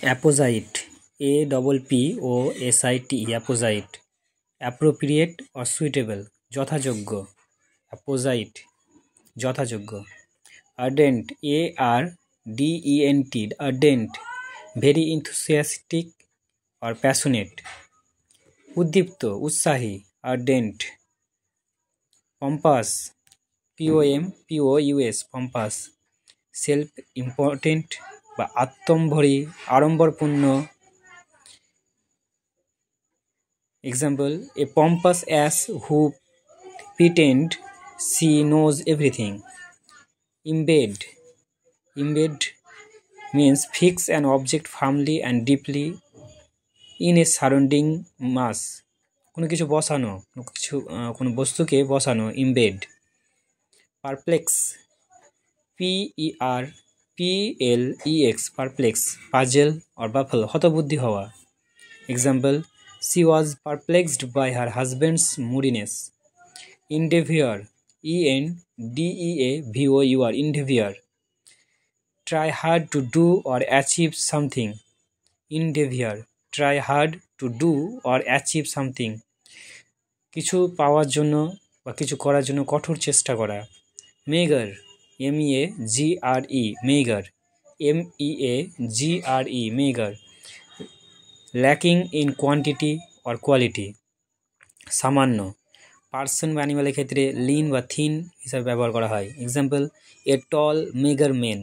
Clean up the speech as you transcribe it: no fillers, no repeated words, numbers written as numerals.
অ্যাপোজাইট, APPOSIT, apposite, appropriate or suitable, যথাযোগ্য, apposite, যথাযোগ্য। Ardent, ARDENT, ardent, very enthusiastic or passionate, উদ্দীপ্ত, উৎসাহী, ardent. Pompous, POMPOUS, pompous, self important বা আড়ম্বরপূর্ণ। Example, a pompous ass who pretend she knows everything. Embed means fix an object firmly and deeply in a surrounding mass. কোনো কিছু বসানো, কোনো বস্তুকে বসানো, embed. পারপ্লেক্স, PERPLEX, পারপ্লেক্স, puzzle or baffle, হতবুদ্ধি হওয়া। Example, she was perplexed by her husband's moodiness. Endeavor, ENDEAVOUR, endeavor, try hard to do or achieve something. Endeavor, try hard to do or achieve something, কিছু পাওয়ার জন্য বা কিছু করার জন্য কঠোর চেষ্টা করা। Meagre, MEAGRE, meagre, MEAGRE, meagre, lacking in quantity or quality, সামান্য। পার্সন বা অ্যানিমালের ক্ষেত্রে লিন বা থিন হিসাবে ব্যবহার করা হয়। এক্সাম্পল, এ টল মেগার ম্যান,